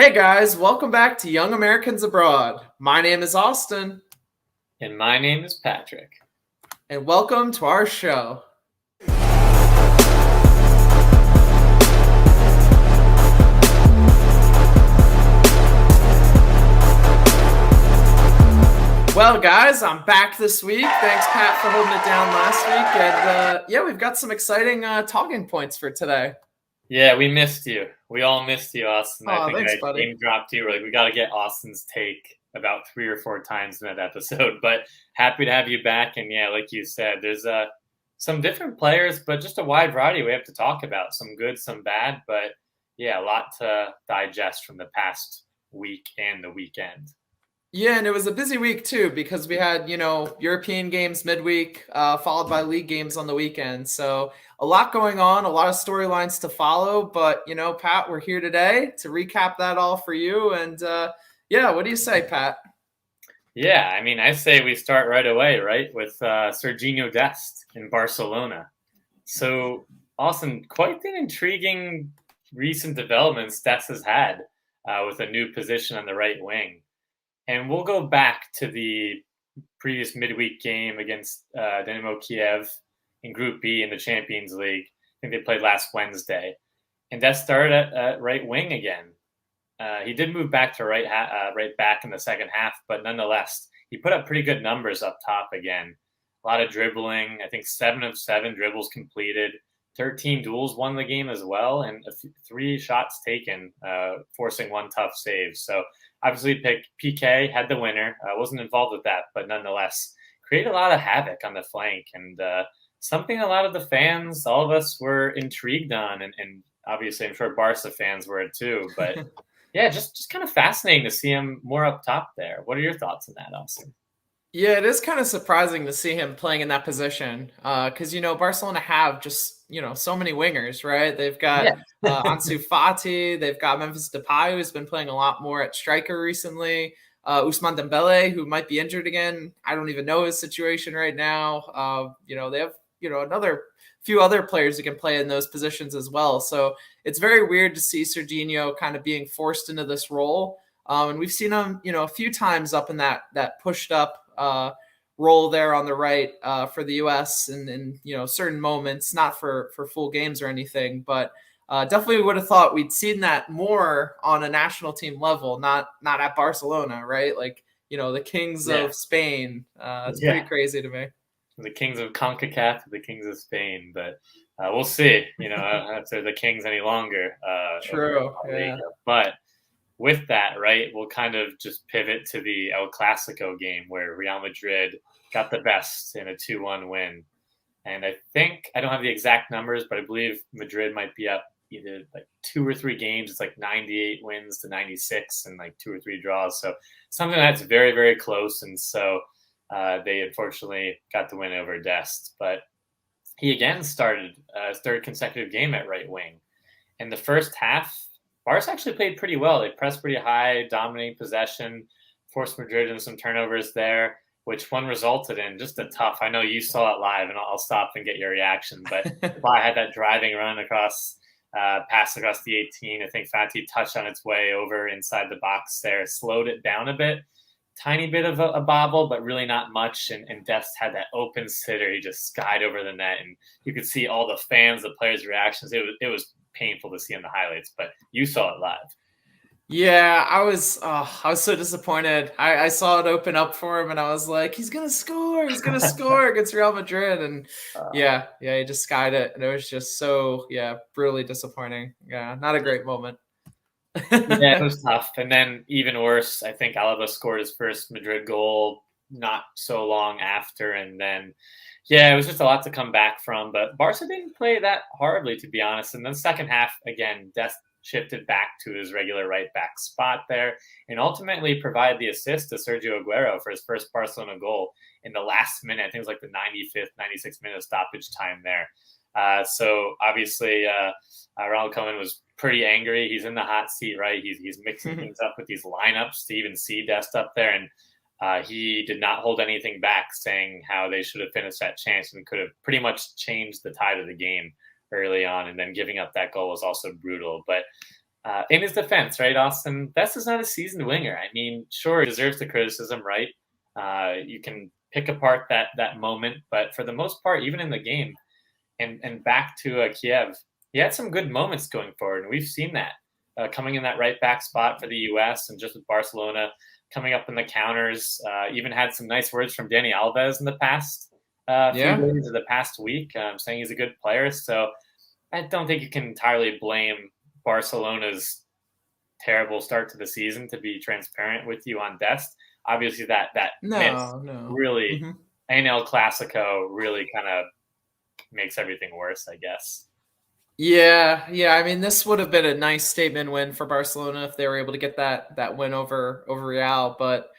Hey guys, welcome back to Young Americans Abroad. My name is Austin. And my name is Patrick. And welcome to our show. Well, guys, I'm back this week. Thanks, Pat, for holding it down last week. And we've got some exciting talking points for today. Yeah, we missed you. We all missed you, Austin. I think I name dropped you. We're like, we got to get Austin's take about 3 or 4 times in that episode. But happy to have you back. And yeah, like you said, there's some different players, but just a wide variety we have to talk about. Some good, some bad. But yeah, a lot to digest from the past week and the weekend. Yeah, and it was a busy week too because we had, European games midweek, followed by league games on the weekend. So a lot going on, a lot of storylines to follow. But, Pat, we're here today to recap that all for you. And what do you say, Pat? Yeah, I mean, I say we start right away, right, with Sergiño Dest in Barcelona. So, Austin, quite an intriguing recent developments Dest has had with a new position on the right wing. And we'll go back to the previous midweek game against Dynamo Kiev in Group B in the Champions League. I think they played last Wednesday. And Dest started at right wing again. He did move back to right back in the second half, but nonetheless, he put up pretty good numbers up top again. A lot of dribbling. I think 7 of 7 dribbles completed. 13 duels won the game as well, and 3 shots taken, forcing 1 tough save. So obviously, PK had the winner. Wasn't involved with that, but nonetheless, created a lot of havoc on the flank, and something a lot of the fans, all of us, were intrigued on, and obviously, I'm sure Barca fans were too. But yeah, just kind of fascinating to see him more up top there. What are your thoughts on that, Austin? Yeah, it is kind of surprising to see him playing in that position because, Barcelona have just, so many wingers, right? They've got Ansu Fati, they've got Memphis Depay, who's been playing a lot more at striker recently, Ousmane Dembele, who might be injured again. I don't even know his situation right now. They have, another few other players who can play in those positions as well. So it's very weird to see Sergiño kind of being forced into this role. And we've seen him, a few times up in that pushed up role there on the right for the U.S. and certain moments, not for full games or anything, but definitely would have thought we'd seen that more on a national team level, not at Barcelona, right? Like the Kings of Spain. It's pretty crazy to me. The Kings of CONCACAF, the Kings of Spain, but we'll see. If they're the Kings any longer. True. Yeah. But with that, right, we'll kind of just pivot to the El Clásico game where Real Madrid got the best in a 2-1 win. And I think, I don't have the exact numbers, but I believe Madrid might be up either like 2 or 3 games. It's like 98 wins to 96 and like 2 or 3 draws. So something that's very, very close. And so they unfortunately got the win over Dest. But he again started his 3rd consecutive game at right wing. In the first half, Barca actually played pretty well. They pressed pretty high, dominating possession, forced Madrid into some turnovers there, which one resulted in just a tough. I know you saw it live, and I'll stop and get your reaction. But I had that driving run across, pass across the 18. I think Fati touched on its way over inside the box there, slowed it down a bit, tiny bit of a bobble, but really not much. And Dest had that open sitter. He just skied over the net, and you could see all the fans, the players' reactions. It was painful to see in the highlights, but you saw it live. Yeah, I was so disappointed. I saw it open up for him, and I was like, he's gonna score against Real Madrid, and he just skied it, and it was just so brutally disappointing. Yeah, not a great moment. Yeah, it was tough, and then even worse, I think Alaba scored his first Madrid goal not so long after, and then it was just a lot to come back from. But Barca didn't play that horribly, to be honest. And then second half, again, Dest shifted back to his regular right back spot there and ultimately provided the assist to Sergio Aguero for his first Barcelona goal in the last minute. I think it was like the 95th, 96th minute of stoppage time there. So obviously, Ronald Koeman was pretty angry. He's in the hot seat, right? He's mixing things up with these lineups to even see Dest up there. And he did not hold anything back, saying how they should have finished that chance and could have pretty much changed the tide of the game early on. And then giving up that goal was also brutal. But In his defense, right, Austin, Dest is not a seasoned winger. I mean, sure, he deserves the criticism, right? You can pick apart that moment, but for the most part, even in the game and back to Kiev, he had some good moments going forward, and we've seen that coming in that right back spot for the U.S. and just with Barcelona coming up in the counters. Even had some nice words from Dani Alves in the past few days of the past week, saying he's a good player. So I don't think you can entirely blame Barcelona's terrible start to the season, to be transparent with you on Dest. Obviously, that miss really, and El Clásico really kind of makes everything worse, I guess. Yeah. I mean, this would have been a nice statement win for Barcelona if they were able to get that win over Real. But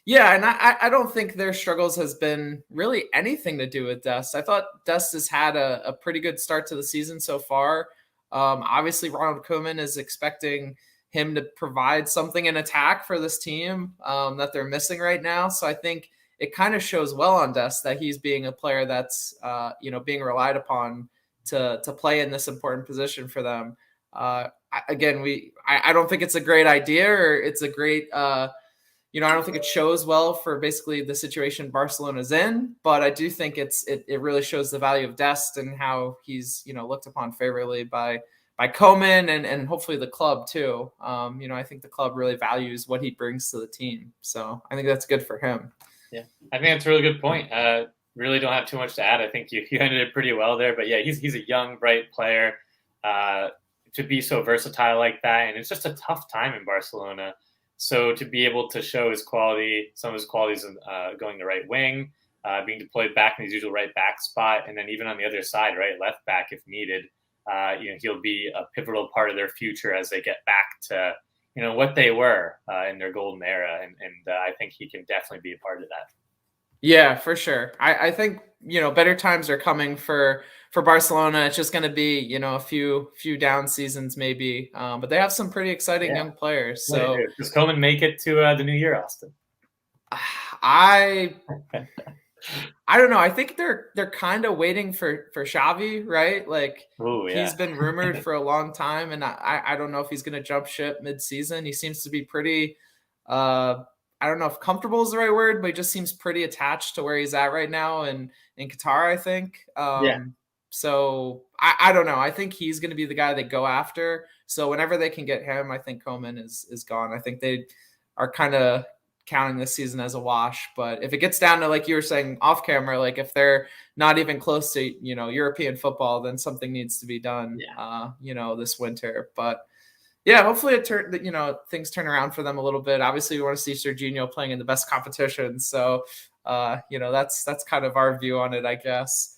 yeah, and I don't think their struggles has been really anything to do with Dest. I thought Dest has had a pretty good start to the season so far. Obviously, Ronald Koeman is expecting him to provide something in attack for this team that they're missing right now. So I think it kind of shows well on Dest that he's being a player that's being relied upon to play in this important position for them. I don't think it's a great idea or it's a great I don't think it shows well for basically the situation Barcelona's in, but I do think it really shows the value of Dest and how he's looked upon favorably by Koeman and hopefully the club too. I think the club really values what he brings to the team, so I think that's good for him. Yeah, I think that's a really good point. Really don't have too much to add. I think you ended it pretty well there. But yeah, he's a young, bright player to be so versatile like that, and it's just a tough time in Barcelona. So to be able to show his quality, some of his qualities going the right wing, being deployed back in his usual right back spot, and then even on the other side, right left back if needed, he'll be a pivotal part of their future as they get back to what they were in their golden era, and I think he can definitely be a part of that. Yeah, for sure. I think better times are coming for Barcelona. It's just going to be a few down seasons maybe, but they have some pretty exciting young players. So does Koeman make it to the new year, Austin? I don't know. I think they're kind of waiting for Xavi, right? Like he's been rumored for a long time, and I don't know if he's going to jump ship mid-season. He seems to be pretty. I don't know if comfortable is the right word, but he just seems pretty attached to where he's at right now in Qatar, I think. So I don't know. I think he's going to be the guy they go after. So whenever they can get him, I think Koeman is gone. I think they are kind of counting this season as a wash. But if it gets down to, like you were saying off camera, like if they're not even close to, European football, then something needs to be done, this winter. But yeah, hopefully things turn around for them a little bit. Obviously, we want to see Sergiño playing in the best competition. So, that's kind of our view on it, I guess.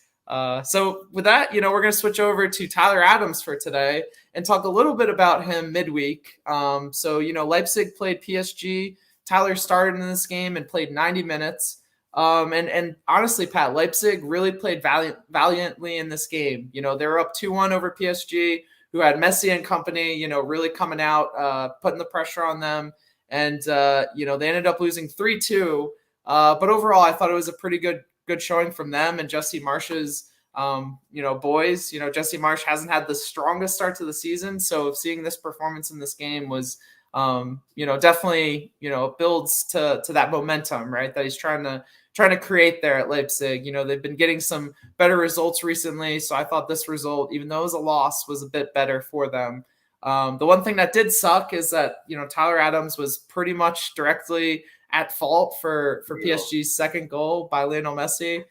So with that, we're going to switch over to Tyler Adams for today and talk a little bit about him midweek. Leipzig played PSG. Tyler started in this game and played 90 minutes. And honestly, Pat, Leipzig really played valiantly in this game. They were up 2-1 over PSG, who had Messi and company, really coming out, putting the pressure on them. And, they ended up losing 3-2. But overall, I thought it was a pretty good showing from them and Jesse Marsch's, boys. Jesse Marsch hasn't had the strongest start to the season. So seeing this performance in this game was, definitely, builds to that momentum, right, that he's trying to create there at Leipzig. They've been getting some better results recently. So I thought this result, even though it was a loss, was a bit better for them. The one thing that did suck is that, Tyler Adams was pretty much directly at fault for PSG's second goal by Lionel Messi.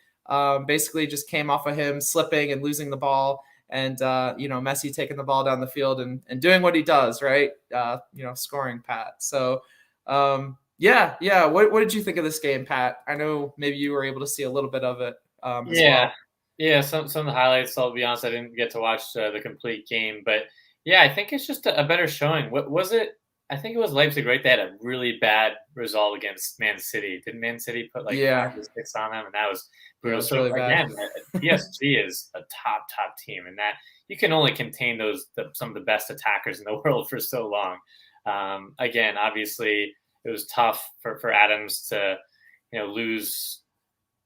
Basically just came off of him slipping and losing the ball. And, Messi taking the ball down the field and doing what he does, right? Scoring, Pat. So, yeah. What did you think of this game, Pat? I know maybe you were able to see a little bit of it as well. Yeah, some of the highlights, I'll be honest, I didn't get to watch the complete game. But, yeah, I think it's just a better showing. What was it? I think it was Leipzig, right? They had a really bad result against Man City. Didn't Man City put 5 or 6 on them? And that was brutal. So really again, PSG is a top team, and that you can only contain some of the best attackers in the world for so long. Again, obviously, it was tough for Adams to lose.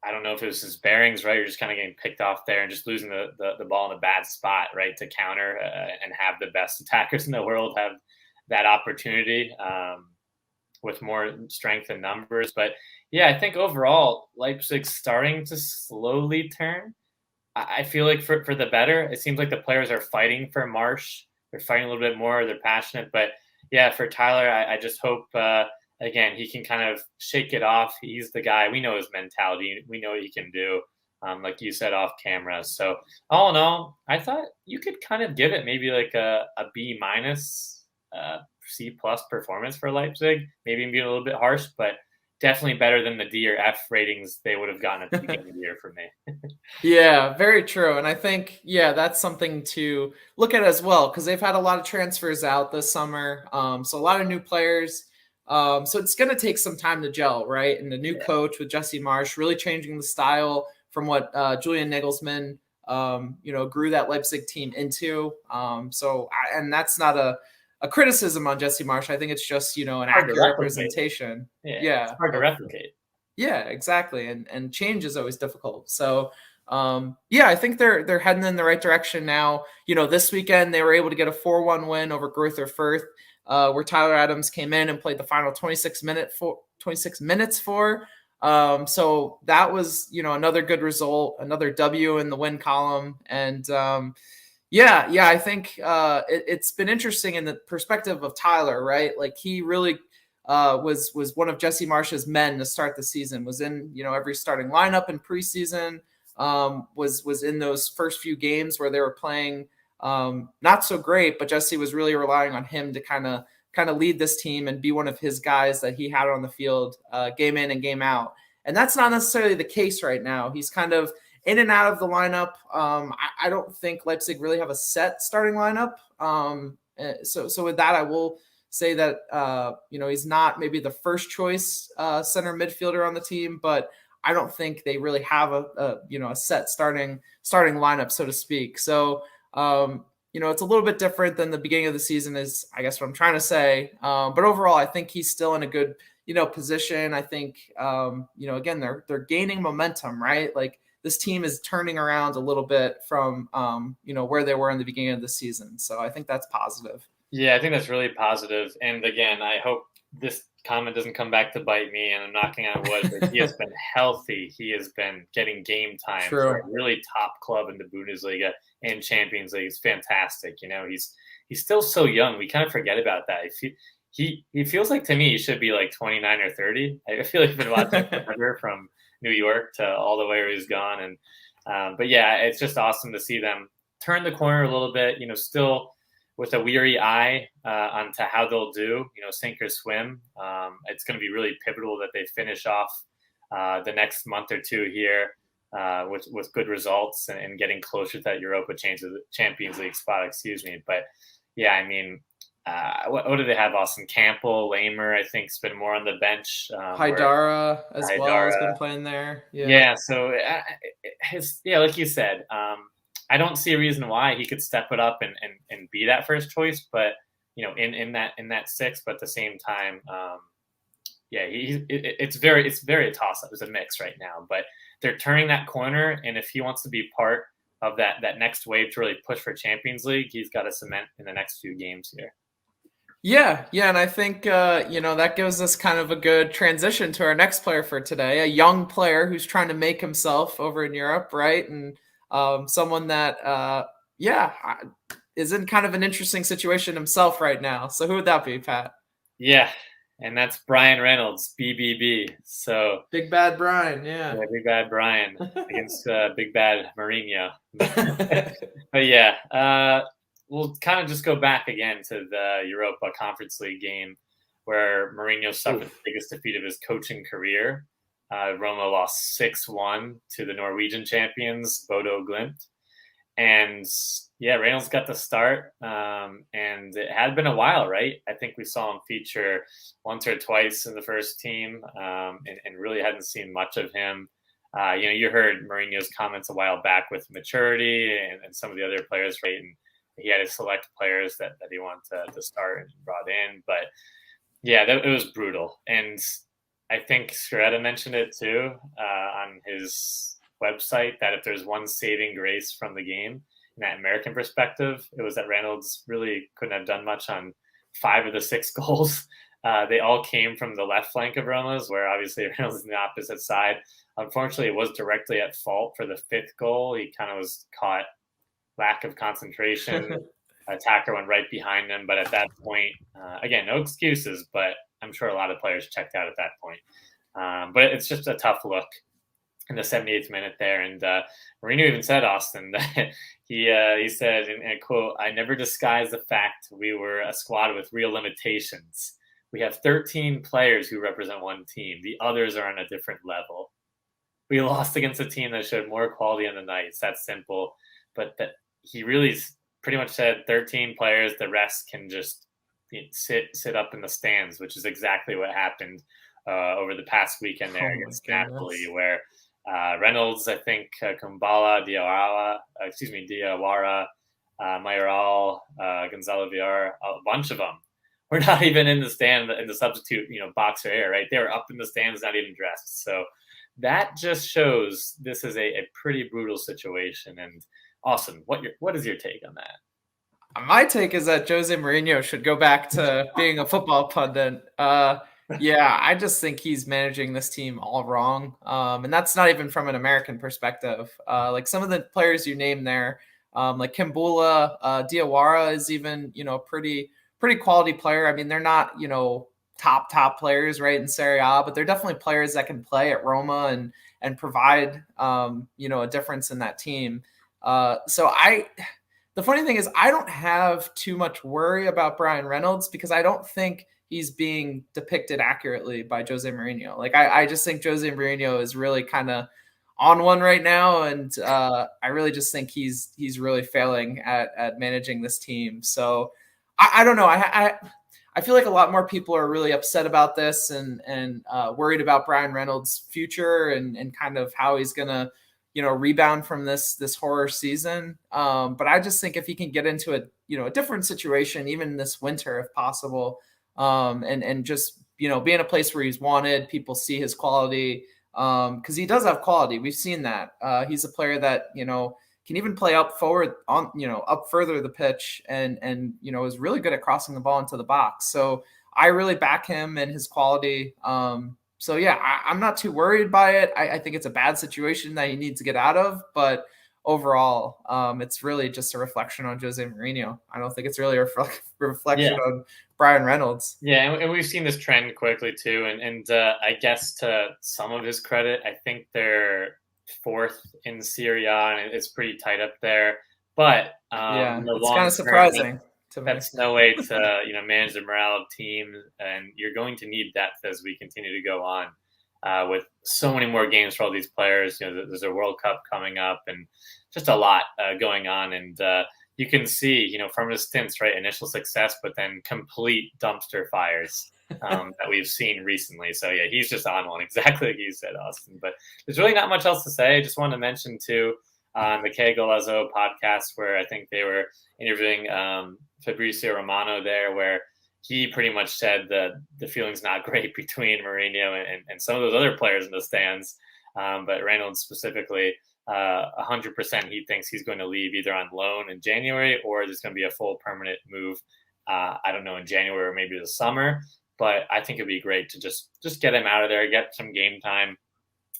I don't know if it was his bearings, right? You're just kind of getting picked off there and just losing the ball in a bad spot, right, to counter and have the best attackers in the world have that opportunity with more strength in numbers. But yeah, I think overall Leipzig's starting to slowly turn. I feel like for the better. It seems like the players are fighting for Marsh. They're fighting a little bit more. They're passionate. But yeah, for Tyler, I just hope, again, he can kind of shake it off. He's the guy. We know his mentality. We know what he can do, like you said, off camera. So all in all, I thought you could kind of give it maybe like a B minus, C plus performance for Leipzig. Maybe be a little bit harsh, but definitely better than the D or F ratings they would have gotten at the beginning of the year for me. Yeah, very true. And I think, yeah, that's something to look at as well, because they've had a lot of transfers out this summer. So a lot of new players. So it's going to take some time to gel, right? And the new coach with Jesse Marsch really changing the style from what Julian Nagelsmann, grew that Leipzig team into. And that's not a criticism on Jesse Marsch. I think it's just, an accurate representation. Yeah. It's hard to replicate. Yeah, exactly. And change is always difficult. So, I think they're heading in the right direction now. This weekend they were able to get a 4-1 win over Greuther Fürth, where Tyler Adams came in and played the final 26 minutes for. So that was, another good result, another W in the win column. And, I think it's been interesting in the perspective of Tyler, right? Like he really was one of Jesse Marsch's men to start the season, was in, every starting lineup in preseason, was in those first few games where they were playing not so great, but Jesse was really relying on him to kind of lead this team and be one of his guys that he had on the field game in and game out. And that's not necessarily the case right now. He's kind of in and out of the lineup. I don't think Leipzig really have a set starting lineup. So with that, I will say that, he's not maybe the first choice center midfielder on the team, but I don't think they really have a set starting lineup, so to speak. So, it's a little bit different than the beginning of the season is, I guess, what I'm trying to say. But overall, I think he's still in a good, position. I think, again, they're gaining momentum, right? Like this team is turning around a little bit from, where they were in the beginning of the season. So I think that's positive. Yeah, I think that's really positive. And again, I hope this comment doesn't come back to bite me, and I'm knocking on wood, but he has been healthy. He has been getting game time for a really top club in the Bundesliga and Champions League. It's fantastic. He's still so young. We kind of forget about that. He feels like, to me, he should be like 29 or 30. I feel like he's been watching from New York to all the way where he's gone. And but yeah, it's just awesome to see them turn the corner a little bit, still with a weary eye onto how they'll do, sink or swim. It's going to be really pivotal that they finish off the next month or two here with good results and getting closer to that Europa Champions League spot, But yeah, I mean, what do they have? Austin Campbell, Lamer, I think, has been more on the bench. Haidara well has been playing there. Yeah. So like you said, I don't see a reason why he could step it up and be that first choice, but in that six. But at the same time, it's very a toss up. It's a mix right now, but they're turning that corner, and if he wants to be part of that next wave to really push for Champions League, he's got to cement in the next few games here. Yeah, and I think that gives us kind of a good transition to our next player for today, a young player who's trying to make himself over in Europe, right? And someone that is in kind of an interesting situation himself right now. So who would that be, Pat? Yeah, and that's Bryan Reynold, BBB. So Big Bad Bryan, yeah Big Bad Bryan against Big Bad Mourinho. But yeah, we'll kind of just go back again to the Europa Conference League game where Mourinho suffered the biggest defeat of his coaching career. Roma lost 6-1 to the Norwegian champions, Bodo Glimt. And yeah, Reynolds got the start. And it had been a while, right? I think we saw him feature once or twice in the first team and really hadn't seen much of him. You heard Mourinho's comments a while back with maturity and some of the other players, right? And he had to select players that he wanted to start and brought in. But yeah, it was brutal. And I think Scaretta mentioned it too on his website, that if there's one saving grace from the game in that American perspective, it was that Reynolds really couldn't have done much on 5 of the 6 goals, they all came from the left flank of Roma's, where obviously Reynolds is on the opposite side. Unfortunately, it was directly at fault for the 5th goal. He kind of was caught, lack of concentration. Attacker went right behind him, but at that point, again, no excuses, but I'm sure a lot of players checked out at that point. But it's just a tough look in the 78th minute there. And Mourinho even said, Austin, that he said, in a quote, "I never disguised the fact we were a squad with real limitations. We have 13 players who represent one team. The others are on a different level. We lost against a team that showed more quality on the night. It's that simple." But that he really pretty much said 13 players, the rest can just sit up in the stands, which is exactly what happened over the past weekend there against Napoli, where Reynolds, I think, Kumbala, Diawara, Mayoral, Gonzalo Villar, a bunch of them were not even in the stand, in the substitute, box or air, right? They were up in the stands, not even dressed. So that just shows this is a pretty brutal situation. And Austin, what is your take on that? My take is that Jose Mourinho should go back to being a football pundit. Yeah, I just think he's managing this team all wrong. And that's not even from an American perspective. Like some of the players you named there, like Kimbula, Diawara is even, pretty quality player. I mean, they're not, top players, right, in Serie A, but they're definitely players that can play at Roma and provide, a difference in that team. The funny thing is I don't have too much worry about Bryan Reynolds because I don't think he's being depicted accurately by Jose Mourinho. Like I just think Jose Mourinho is really kind of on one right now, and I really just think he's really failing at managing this team. So I don't know. I feel like a lot more people are really upset about this and worried about Bryan Reynolds' future and kind of how he's gonna rebound from this horror season. But I just think if he can get into a different situation, even this winter, if possible, and just, be in a place where he's wanted, people see his quality, because he does have quality. We've seen that. He's a player that, can even play up forward on, up further the pitch and, is really good at crossing the ball into the box. So I really back him and his quality. So yeah, I'm not too worried by it. I think it's a bad situation that he needs to get out of, but overall, it's really just a reflection on Jose Mourinho. I don't think it's really a reflection on Bryan Reynolds. Yeah, and we've seen this trend quickly too. And I guess to some of his credit, I think they're 4th in Serie A, and it's pretty tight up there. But it's kind of surprising. That's no way to manage the morale of teams, and you're going to need depth as we continue to go on with so many more games for all these players. There's a World Cup coming up, and just a lot going on. And you can see, from his stints, right, initial success, but then complete dumpster fires that we've seen recently. So yeah, he's just on one, exactly like you said, Austin. But there's really not much else to say. I just want to mention too, on the Que Golazo podcast, where I think they were interviewing Fabrizio Romano there, where he pretty much said that the feeling's not great between Mourinho and some of those other players in the stands. But Reynolds specifically, 100% he thinks he's going to leave either on loan in January or there's going to be a full permanent move. I don't know, in January or maybe the summer. But I think it'd be great to just get him out of there, get some game time.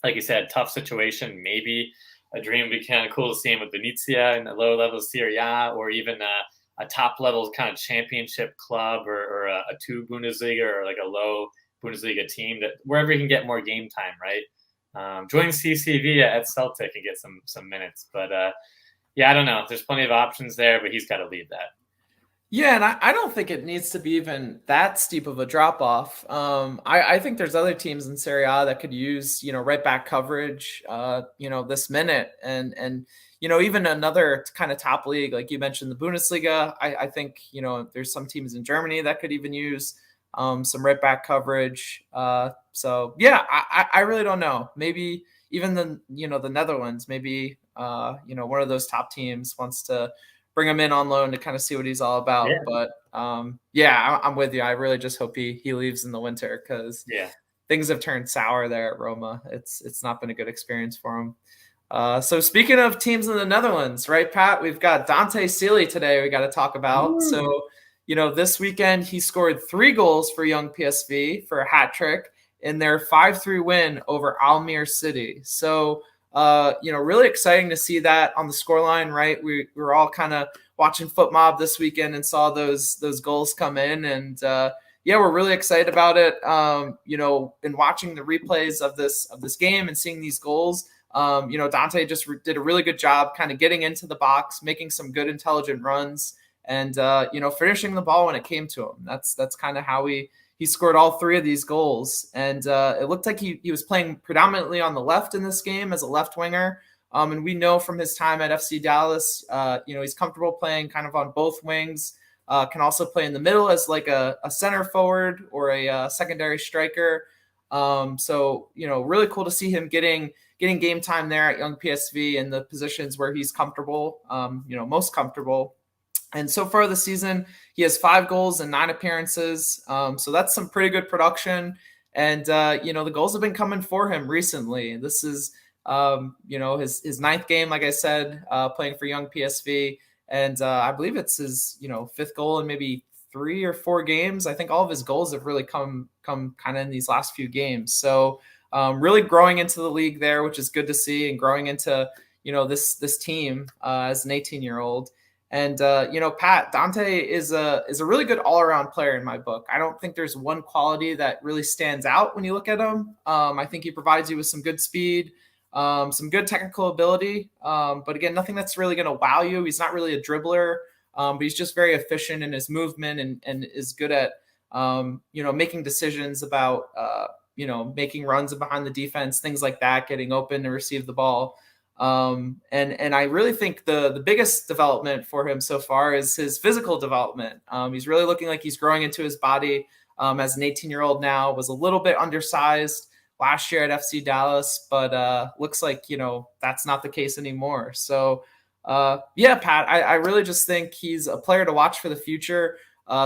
Like you said, tough situation, maybe a dream would be kind of cool to see him with Venezia in the low level Serie A, or even a top level kind of championship club or a 2 Bundesliga or like a low Bundesliga team, that wherever he can get more game time, right? Join CCV at Celtic and get some minutes. But I don't know. There's plenty of options there, but he's got to leave that. Yeah, and I don't think it needs to be even that steep of a drop off. I think there's other teams in Serie A that could use, right back coverage, this minute, and even another kind of top league, like you mentioned, the Bundesliga. I think there's some teams in Germany that could even use some right back coverage. So yeah, I really don't know. Maybe even the Netherlands, maybe one of those top teams wants to bring him in on loan to kind of see what he's all about. Yeah. But I'm with you. I really just hope he leaves in the winter, because things have turned sour there at Roma. It's not been a good experience for him. So speaking of teams in the Netherlands, right, Pat, we've got Dante Sealy today we got to talk about. Ooh. So this weekend he scored 3 goals for Jong PSV for a hat trick in their 5-3 win over Almere City. So, really exciting to see that on the scoreline, right? We were all kind of watching Foot Mob this weekend and saw those goals come in, and we're really excited about it. In watching the replays of this game and seeing these goals, Dante just did a really good job kind of getting into the box, making some good intelligent runs, and finishing the ball when it came to him. That's kind of how he scored all 3 of these goals. And it looked like he was playing predominantly on the left in this game as a left winger. And we know from his time at FC Dallas, he's comfortable playing kind of on both wings, can also play in the middle as like a center forward or a secondary striker. Really cool to see him getting game time there at Jong PSV in the positions where he's comfortable, most comfortable. And so far this season, he has 5 goals and 9 appearances. So that's some pretty good production. And, the goals have been coming for him recently. This is, his 9th game, like I said, playing for Jong PSV. And I believe it's his, 5th goal in maybe 3 or 4 games. I think all of his goals have really come kind of in these last few games. So really growing into the league there, which is good to see, and growing into, this team as an 18-year-old. And, Pat, Dante is a really good all-around player in my book. I don't think there's one quality that really stands out when you look at him. I think he provides you with some good speed, some good technical ability. But again, nothing that's really going to wow you. He's not really a dribbler, but he's just very efficient in his movement and is good at, making decisions about, making runs behind the defense, things like that, getting open to receive the ball. And I really think the biggest development for him so far is his physical development. He's really looking like he's growing into his body. As an 18-year-old now, was a little bit undersized last year at FC Dallas, but looks like, that's not the case anymore. So, Pat, I really just think he's a player to watch for the future.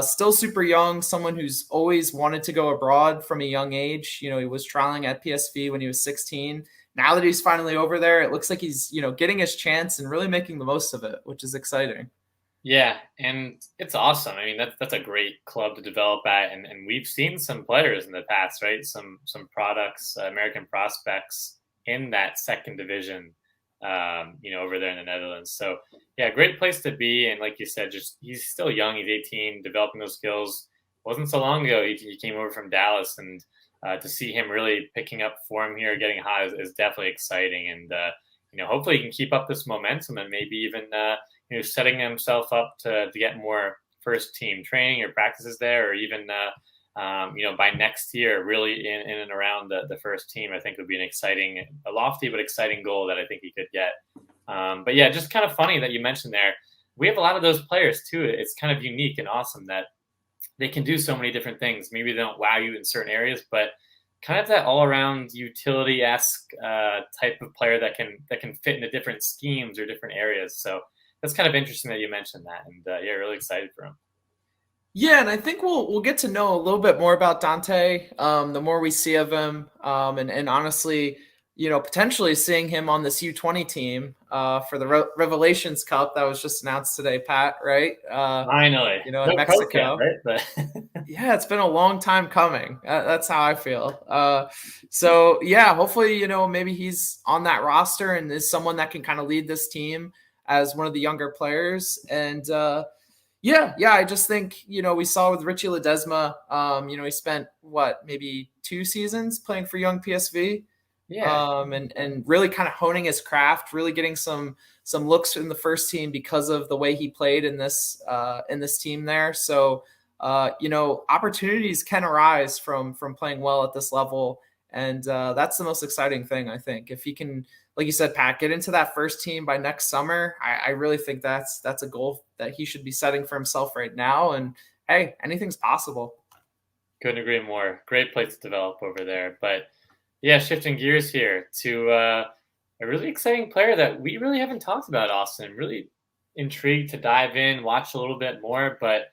Still super young, someone who's always wanted to go abroad from a young age. He was trialing at PSV when he was 16. Now that he's finally over there, it looks like he's, getting his chance and really making the most of it, which is exciting. Yeah, and it's awesome. I mean, that's a great club to develop at, and we've seen some players in the past, right? Some products, American prospects in that second division, over there in the Netherlands. So yeah, great place to be. And like you said, just he's still young. He's 18, developing those skills. Wasn't so long ago he came over from Dallas, and to see him really picking up form here, getting hot is definitely exciting. And hopefully he can keep up this momentum and maybe even setting himself up to get more first team training or practices there, or even by next year really in and around the first team. I think would be a lofty but exciting goal that I think he could get. But yeah, just kind of funny that you mentioned there. We have a lot of those players too. It's kind of unique and awesome that they can do so many different things. Maybe they don't wow you in certain areas, but kind of that all-around utility-esque type of player that can fit into different schemes or different areas. So that's kind of interesting that you mentioned that, and really excited for him. Yeah, and I think we'll get to know a little bit more about Dante the more we see of him, and honestly, potentially seeing him on this U20 team for the Revelations Cup that was just announced today, Pat, right? Finally. In Mexico. Yet, right? Yeah, it's been a long time coming. That's how I feel. Hopefully, maybe he's on that roster and is someone that can kind of lead this team as one of the younger players. And I just think, we saw with Richie Ledesma, he spent maybe 2 seasons playing for Jong PSV. Yeah. And really kind of honing his craft, really getting some looks in the first team because of the way he played in this team there. So, opportunities can arise from playing well at this level. And that's the most exciting thing, I think. If he can, like you said, Pat, get into that first team by next summer, I really think that's a goal that he should be setting for himself right now. And hey, anything's possible. Couldn't agree more. Great place to develop over there. But yeah, shifting gears here to a really exciting player that we really haven't talked about, Austin. Really intrigued to dive in, watch a little bit more, but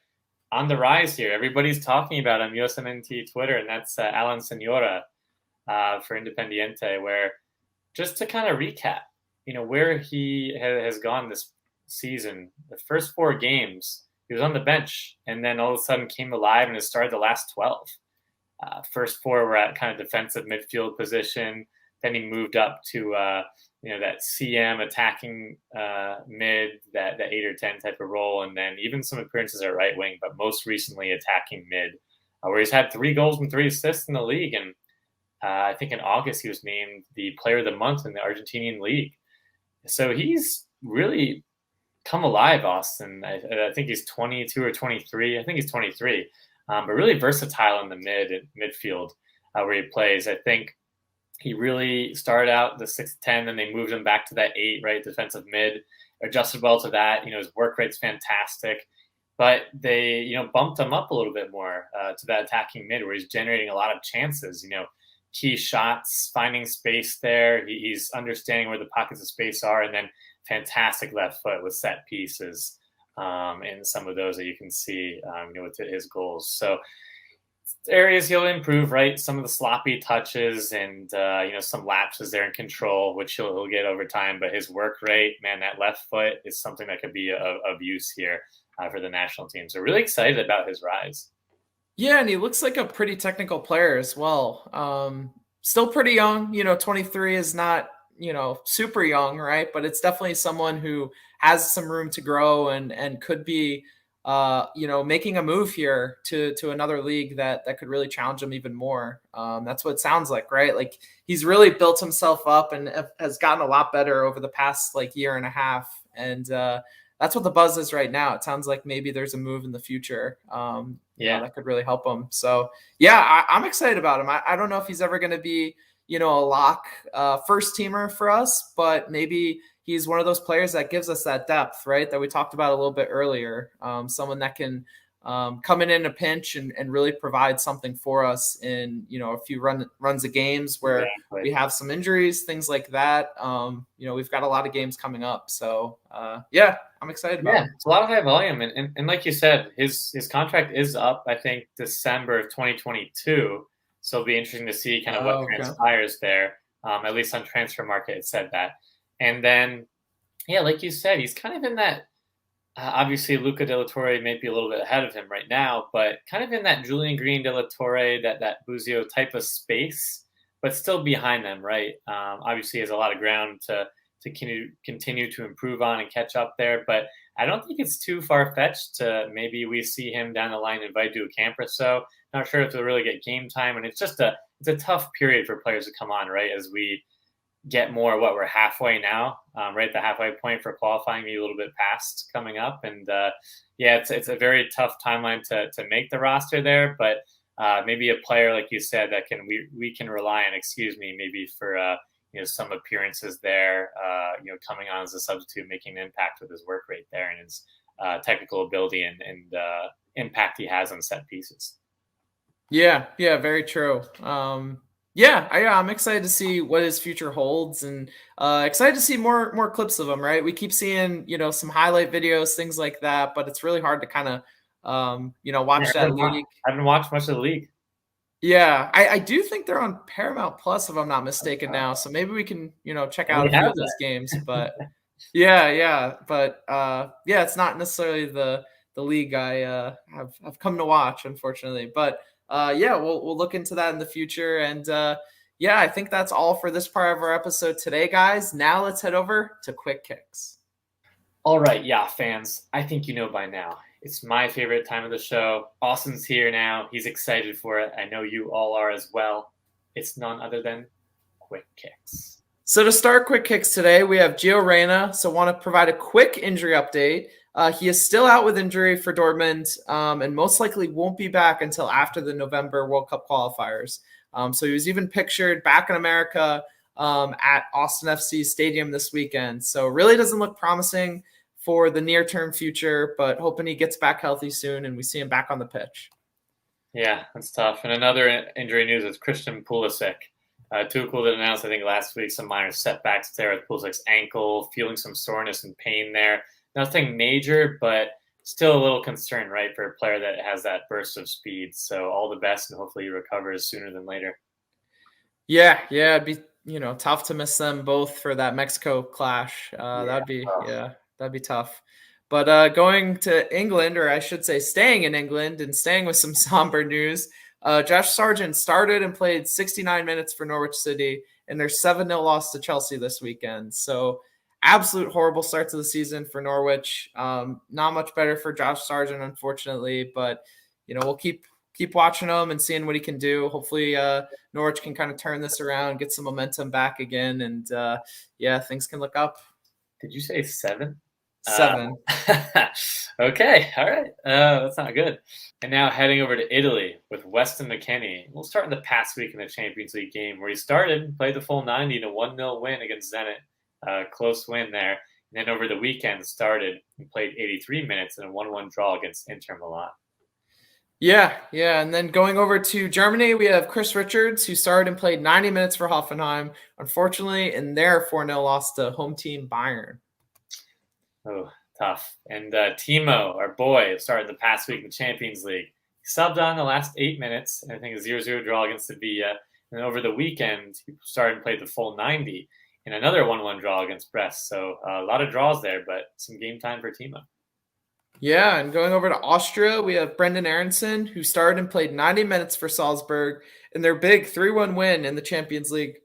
on the rise here. Everybody's talking about him, USMNT Twitter, and that's Alan Soñora for Independiente, where just to kind of recap, where he has gone this season, the first 4 games, he was on the bench, and then all of a sudden came alive and has started the last 12. First 4 were at kind of defensive midfield position. Then he moved up to that CM attacking mid, that 8 or 10 type of role, and then even some appearances at right wing, but most recently attacking mid, where he's had 3 goals and 3 assists in the league. And I think in August he was named the Player of the Month in the Argentinian league. So he's really come alive, Austin. I think he's 22 or 23. I think he's 23, but really versatile in the midfield where he plays. I think he really started out the 6'10", then they moved him back to that 8, right, defensive mid. Adjusted well to that. His work rate's fantastic, but they bumped him up a little bit more to that attacking mid where he's generating a lot of chances. Key shots, finding space there. He's understanding where the pockets of space are, and then fantastic left foot with set pieces, and some of those that you can see, with his goals. So areas he'll improve, right? Some of the sloppy touches and some lapses there in control, which he'll get over time. But his work rate, man, that left foot is something that could be of use here for the national team. So really excited about his rise. Yeah, and he looks like a pretty technical player as well. Still pretty young. 23 is not, super young, right? But it's definitely someone who has some room to grow and could be, making a move here to another league that could really challenge him even more. That's what it sounds like, right? Like he's really built himself up and has gotten a lot better over the past year and a half. And that's what the buzz is right now. It sounds like maybe there's a move in the future. That could really help him. So yeah, I'm excited about him. I don't know if he's ever going to be, a lock first teamer for us, but maybe he's one of those players that gives us that depth, right? That we talked about a little bit earlier. Someone that can come in a pinch and really provide something for us in, a few runs of games where we have some injuries, things like that. We've got a lot of games coming up. So I'm excited about it. It's a lot of high volume. And like you said, his contract is up, I think, December of 2022. So it'll be interesting to see kind of what transpires there. At least on Transfer Market, it said that. And then, like you said, he's kind of in that, obviously Luca De La Torre may be a little bit ahead of him right now, but kind of in that Julian Green, De La Torre, that Buzio type of space, but still behind them, right? Obviously he has a lot of ground to continue to improve on and catch up there, but I don't think it's too far-fetched to maybe we see him down the line invited to a camp or so. Not sure if they'll really get game time, and it's a tough period for players to come on, right, as we get more we're halfway now, right? The halfway point for qualifying, maybe a little bit past coming up. And it's a very tough timeline to make the roster there, but maybe a player, like you said, that we can rely on, maybe for, some appearances there, coming on as a substitute, making an impact with his work rate there and his technical ability and impact he has on set pieces. Yeah, very true. I'm excited to see what his future holds, and excited to see more clips of him. Right, we keep seeing some highlight videos, things like that, but it's really hard to kind of watch that league. I haven't watched much of the league. Yeah, I do think they're on Paramount Plus, if I'm not mistaken now. So maybe we can check out a few of those games. But it's not necessarily the league I have come to watch, unfortunately. But we'll look into that in the future. And I think that's all for this part of our episode today, guys. Now let's head over to Quick Kicks. All right, fans. I think you know by now. It's my favorite time of the show. Austin's here now. He's excited for it. I know you all are as well. It's none other than Quick Kicks. So to start Quick Kicks today, we have Gio Reyna. So want to provide a quick injury update. He is still out with injury for Dortmund and most likely won't be back until after the November World Cup qualifiers. So he was even pictured back in America at Austin FC Stadium this weekend. So really doesn't look promising for the near-term future, but hoping he gets back healthy soon and we see him back on the pitch. Yeah, that's tough. And another injury news is Christian Pulisic. Tuchel did announce, I think, last week some minor setbacks there with Pulisic's ankle, feeling some soreness and pain there. Nothing major, but still a little concern, right, for a player that has that burst of speed. So all the best, and hopefully he recovers sooner than later. Yeah, it'd be tough to miss them both for that Mexico clash. That'd be tough. But going to England, or I should say staying in England and staying with some somber news, Josh Sargent started and played 69 minutes for Norwich City in their 7-0 loss to Chelsea this weekend. So absolute horrible start to the season for Norwich. Not much better for Josh Sargent, unfortunately, but we'll keep watching him and seeing what he can do. Hopefully Norwich can kind of turn this around, get some momentum back again, and things can look up. Did you say 7? 7. Okay, all right. That's not good. And now heading over to Italy with Weston McKennie. We'll start in the past week in the Champions League game where he started, played the full 90 in a 1-0 win against Zenit. Close win there. And then over the weekend started and played 83 minutes in a 1-1 draw against Inter Milan. Yeah. And then going over to Germany, we have Chris Richards, who started and played 90 minutes for Hoffenheim. Unfortunately, in their 4-0 loss to home team Bayern. Oh, tough. And Timo, our boy, started the past week in the Champions League. He subbed on the last 8 minutes, and I think a 0-0 draw against Sevilla. And over the weekend, he started and played the full 90 in another 1-1 draw against Brest. So a lot of draws there, but some game time for Timo. Yeah, and going over to Austria, we have Brendan Aronson, who started and played 90 minutes for Salzburg in their big 3-1 win in the Champions League,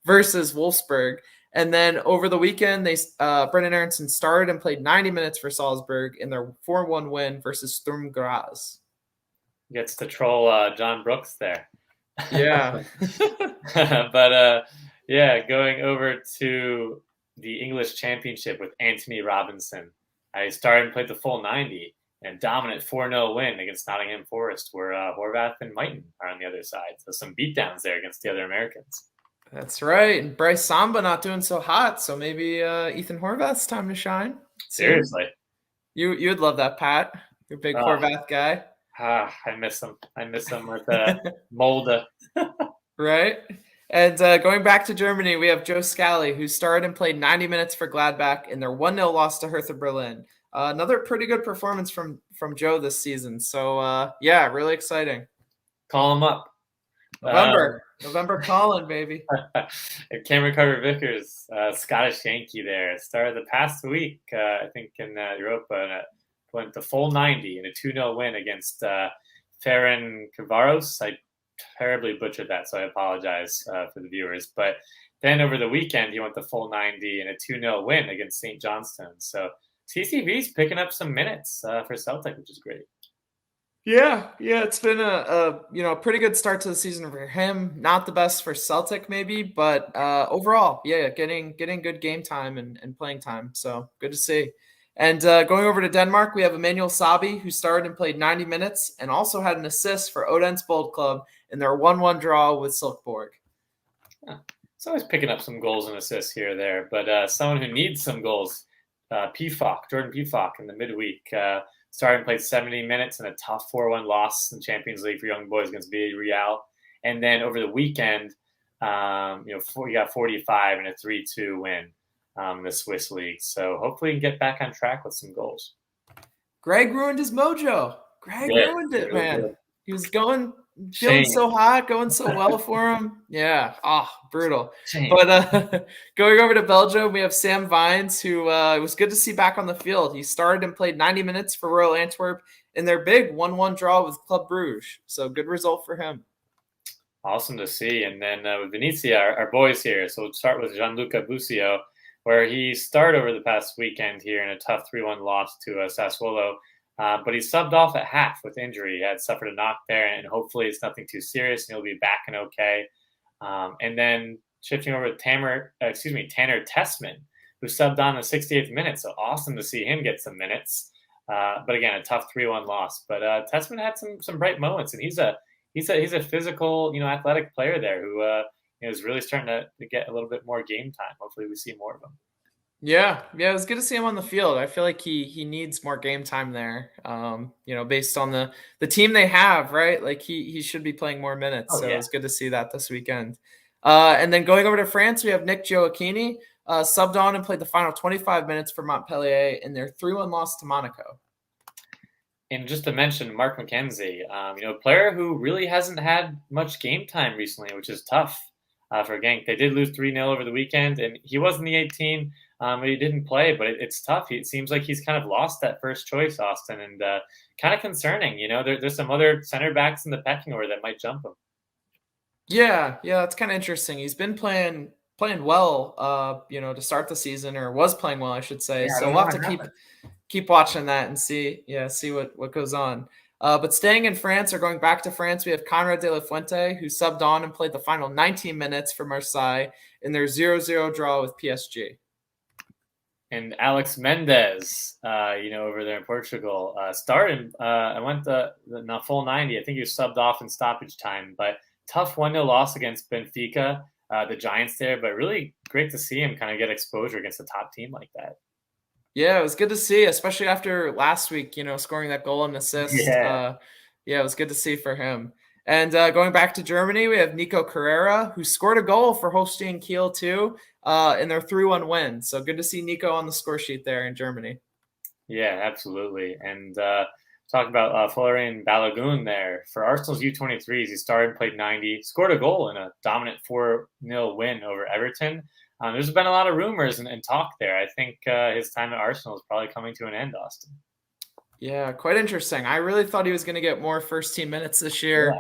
versus Wolfsburg. And then over the weekend, Brendan Aronson started and played 90 minutes for Salzburg in their 4-1 win versus Sturm Graz. Gets to troll John Brooks there. Yeah. But going over to the English Championship with Anthony Robinson. He started and played the full 90 and a dominant 4-0 win against Nottingham Forest, where Horvath and Mighton are on the other side. So some beatdowns there against the other Americans. That's right. And Bryce Samba not doing so hot, so maybe Ethan Horvath's time to shine. Seriously. You would love that, Pat. You're a big Horvath guy. I miss him. I miss him with Molde. Right? And going back to Germany, we have Joe Scally, who started and played 90 minutes for Gladbach in their 1-0 loss to Hertha Berlin. Another pretty good performance from Joe this season. So, really exciting. Call him up. November calling, baby. And Cameron Carter-Vickers, Scottish Yankee there, started the past week, I think, in Europa, and went the full 90 in a 2-0 win against Ferenc Varos. I terribly butchered that, so I apologize for the viewers. But then over the weekend, he went the full 90 in a 2-0 win against St. Johnstone. So CCV's picking up some minutes for Celtic, which is great. Yeah, it's been a pretty good start to the season for him. Not the best for Celtic, maybe, but overall, getting good game time and playing time. So good to see. And going over to Denmark, we have Emmanuel Sabi, who started and played 90 minutes and also had an assist for Odense Bold Club in their 1-1 draw with Silkeborg. It's always picking up some goals and assists here or there, but someone who needs some goals, Jordan Pifok in the midweek, started and played 70 minutes in a tough 4-1 loss in the Champions League for young boys against Villarreal. And then over the weekend, he got 45 in a 3-2 win. The Swiss League. So hopefully he can get back on track with some goals. Greg ruined his mojo. Ruined it, man. Good. He was feeling so hot, going so well for him. Yeah. Brutal. Shame. But going over to Belgium, we have Sam Vines, who it was good to see back on the field. He started and played 90 minutes for Royal Antwerp in their big 1-1 draw with Club Brugge. So good result for him. Awesome to see. And then with Venezia, our boys here. So we'll start with Gianluca Busio, where he started over the past weekend here in a tough 3-1 loss to Sassuolo. But he subbed off at half with injury. He had suffered a knock there, and hopefully it's nothing too serious, and he'll be back and okay. And then shifting over to Tanner Tessman, who subbed on the 68th minute. So awesome to see him get some minutes. But again, a tough 3-1 loss. But Tessman had some bright moments, and he's a physical, athletic player there who is really starting to get a little bit more game time. Hopefully we see more of him. Yeah, it was good to see him on the field. I feel like he needs more game time there. Based on the team they have, right? Like he should be playing more minutes. It was good to see that this weekend. And then going over to France, we have Nick Gioacchini, subbed on and played the final 25 minutes for Montpellier in their 3-1 loss to Monaco. And just to mention Mark McKenzie, a player who really hasn't had much game time recently, which is tough for Genk. They did lose 3-0 over the weekend, and he was in the 18. He didn't play, but it's tough. It seems like he's kind of lost that first choice, Austin, and kind of concerning. There's some other center backs in the pecking order that might jump him. Yeah, that's kind of interesting. He's been playing well, to start the season, or was playing well, I should say. Yeah, I So don't we'll know have what to happened. keep watching that and see what goes on. But staying in France, or going back to France, we have Conrad de la Fuente, who subbed on and played the final 19 minutes for Marseille in their 0-0 draw with PSG. And Alex Mendez, over there in Portugal, started. I went the full 90. I think he was subbed off in stoppage time, but tough 1-0 loss against Benfica, the Giants there. But really great to see him kind of get exposure against a top team like that. Yeah, it was good to see, especially after last week, scoring that goal and assist. Yeah. It was good to see for him. And going back to Germany, we have Nico Carrera, who scored a goal for Holstein Kiel too, in their 3-1 win. So good to see Nico on the score sheet there in Germany. Yeah, absolutely. And talk about Florian Balogun there. For Arsenal's U23s, he started and played 90, scored a goal in a dominant 4-0 win over Everton. There's been a lot of rumors and talk there. I think his time at Arsenal is probably coming to an end, Austin. Yeah, quite interesting. I really thought he was going to get more first-team minutes this year.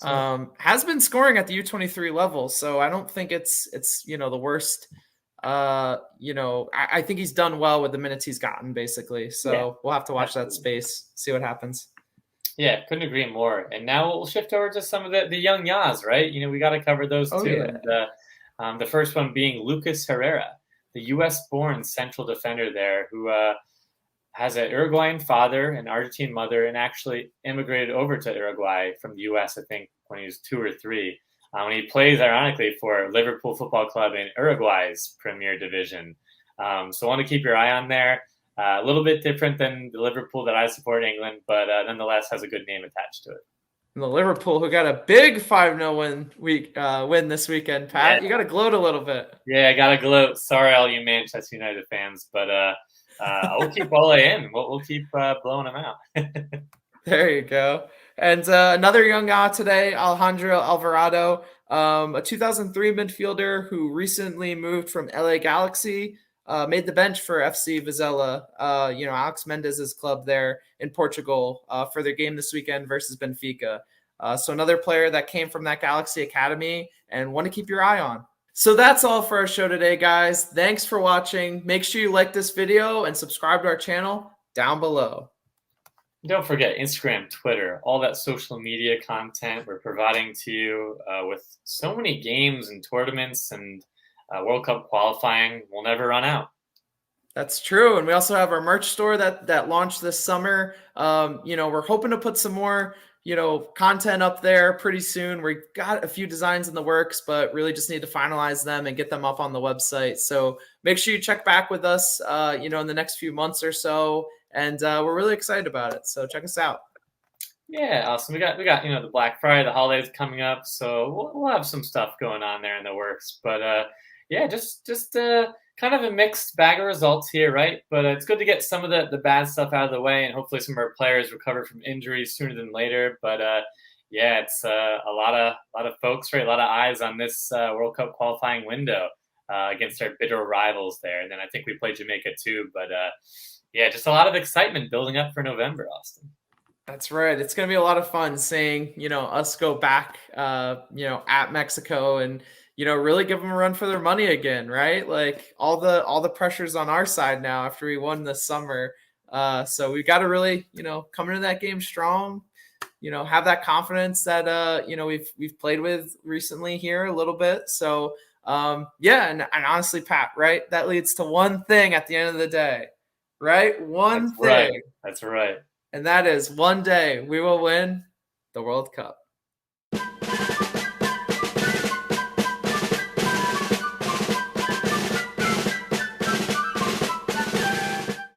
Yeah, has been scoring at the U23 level, so I don't think it's the worst. I think he's done well with the minutes he's gotten, basically. So we'll have to watch that space, see what happens. Yeah, couldn't agree more. And now we'll shift over to some of the young YAAs, right? We got to cover those too. Yeah. And the first one being Lucas Herrera, the U.S.-born central defender there, who has an Uruguayan father and Argentine mother, and actually immigrated over to Uruguay from the U.S., I think, when he was 2 or 3. When he plays, ironically, for Liverpool Football Club in Uruguay's Premier Division. So I want to keep your eye on there. A little bit different than the Liverpool that I support in England, but nonetheless has a good name attached to it. And the Liverpool, who got a big 5-0 win this weekend, Pat. Yeah. You got to gloat a little bit. Yeah, I got to gloat. Sorry, all you Manchester United fans, but we'll keep Ole in. We'll keep blowing them out. There you go. And another young guy today, Alejandro Alvarado, a 2003 midfielder who recently moved from LA Galaxy, made the bench for FC Vizela, Alex Mendez's club there in Portugal for their game this weekend versus Benfica. So another player that came from that Galaxy Academy and want to keep your eye on. So that's all for our show today, guys. Thanks for watching. Make sure you like this video and subscribe to our channel down below. Don't forget Instagram, Twitter, all that social media content we're providing to you with so many games and tournaments and World Cup qualifying will never run out. That's true. And we also have our merch store that launched this summer. We're hoping to put some more, content up there pretty soon. We got a few designs in the works, but really just need to finalize them and get them up on the website. So make sure you check back with us, in the next few months or so. And we're really excited about it. So check us out. Yeah, awesome. We got the Black Friday, the holidays coming up. So we'll have some stuff going on there in the works. But just kind of a mixed bag of results here, right? But it's good to get some of the bad stuff out of the way, and hopefully some of our players recover from injuries sooner than later. But it's a lot of folks, right? A lot of eyes on this World Cup qualifying window against our bitter rivals there. And then I think we play Jamaica too. But just a lot of excitement building up for November, Austin. That's right. It's going to be a lot of fun seeing, us go back, at Mexico and, really give them a run for their money again, right? Like all the pressure's on our side now after we won this summer. So we got to really, come into that game strong, have that confidence that, we've played with recently here a little bit. So, and honestly, Pat, right? That leads to one thing at the end of the day, right? One thing. That's right. And that is one day we will win the World Cup.